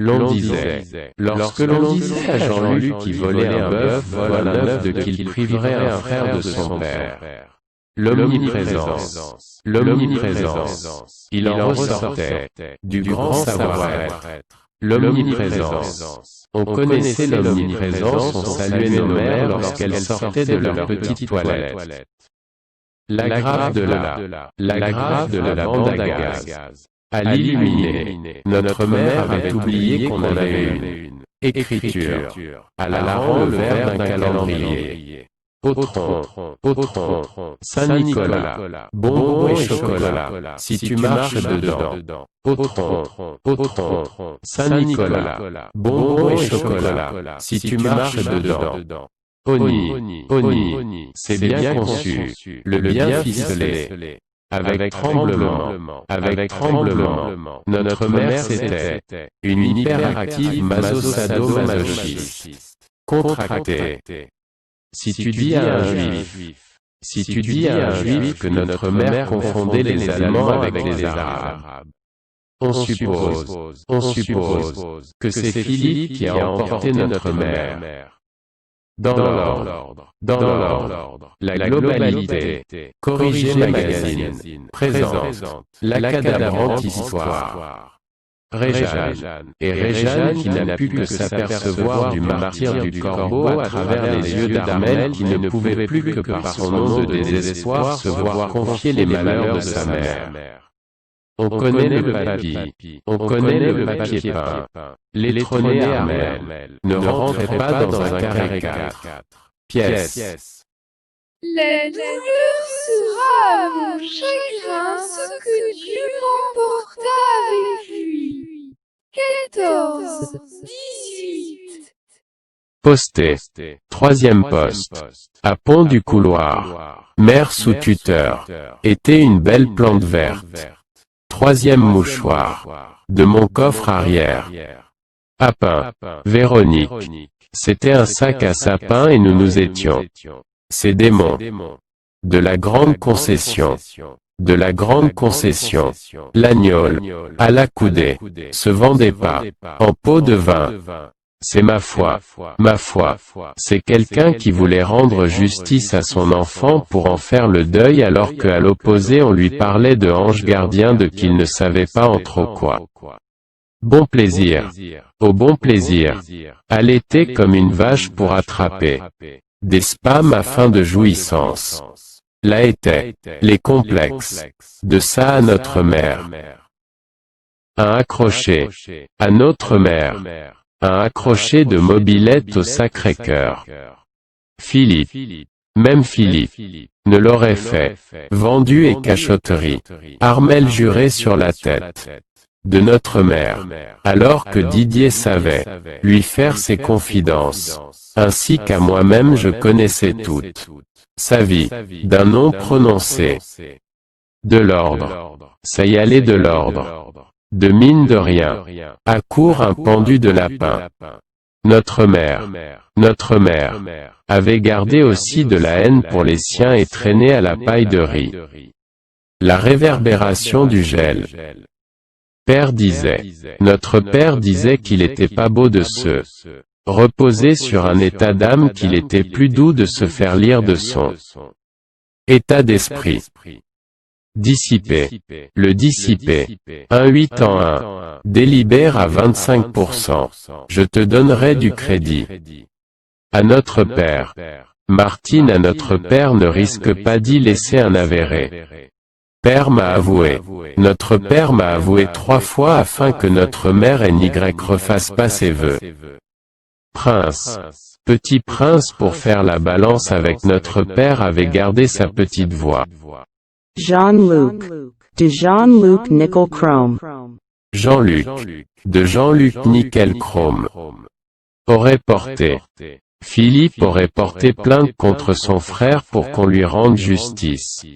L'on disait, lorsque l'on disait à Jean-Luc qui volait un bœuf, vole un œuf de qu'il priverait un frère de son père. L'omniprésence, l'omniprésence, il en ressortait, du grand savoir-être. L'omniprésence. On connaissait l'omniprésence, on saluait nos mères lorsqu'elles sortaient de leur petite toilette. La grave de la bande à gaz. À l'illuminé, notre mère avait oublié qu'on en avait une. Écriture. À la rang le verre d'un calendrier. Potron, Saint-Nicolas, bonbons et chocolat, si tu marches dedans. Potron, Saint-Nicolas, bonbons et chocolat, si tu marches dedans. Oni, c'est bien conçu, le bien ficelé. Avec tremblement, notre mère c'était une hyperactive maso-sado-masochiste. Contractée. Si tu dis à un juif que notre mère confondait les Allemands avec les Arabes, on suppose que c'est Philippe qui a emporté notre mère. Dans l'ordre, la globalité, Corrigé Magazine, présente, l'acadabrante histoire. Réjeanne qui n'a pu que s'apercevoir du martyre du corbeau à travers les yeux d'Armel qui ne pouvait plus que par son nom de désespoir se voir confier les malheurs de sa mère. On connaît le papier peint. L'étronné Armel ne rentrait pas dans un carré 4 pièces. La douleur sera à mon chagrin ce que Dieu remporta avec lui. 14, 18. Posté. 3e poste. À Pont du Couloir. Mère sous tuteur. Était une belle plante verte. 3e mouchoir. De mon coffre arrière. Papin. Véronique. C'était un sac à sapin et nous nous étions. Ces démons. De la grande concession. L'agnole. À la coudée. Se vendait pas. En pot de vin. C'est ma foi, c'est quelqu'un qui voulait rendre justice à son enfant pour en faire le deuil alors qu'à l'opposé on lui parlait de ange gardien de qu'il ne savait pas en trop quoi. Bon plaisir, au bon plaisir, allaiter comme une vache pour attraper des spams à fin de jouissance. Là étaient les complexes, de ça à notre mère. Un accroché, à notre mère. Un accroché de mobilette au Sacré-Cœur. Philippe, même Philippe, ne l'aurait fait. Vendu et cachotterie. Armel jurait sur la tête de notre mère, alors que Didier savait lui faire ses confidences, ainsi qu'à moi-même je connaissais toute sa vie, d'un nom prononcé. De l'ordre, ça y allait de l'ordre. De mine de rien, à court un pendu de lapin. Notre mère, avait gardé aussi de la haine pour les siens et traîné à la paille de riz. La réverbération du gel. Notre père disait qu'il était pas beau de se reposer sur un état d'âme qu'il était plus doux de se faire lire de son état d'esprit. Dissipé. Le dissipé. 1,8 en 1. Délibère à 25%. Je te donnerai du crédit. À notre père. Martine à notre père ne risque pas d'y laisser un avéré. Père m'a avoué. Notre père m'a avoué 3 fois afin que notre mère n'y refasse pas ses vœux. Prince. Petit prince pour faire la balance avec notre père avait gardé sa petite voix. Jean-Luc, de Jean-Luc Nickel-Chrome. Jean-Luc, de Jean-Luc Nickel-Chrome. Aurait porté. Philippe aurait porté plainte contre son frère pour qu'on lui rende justice.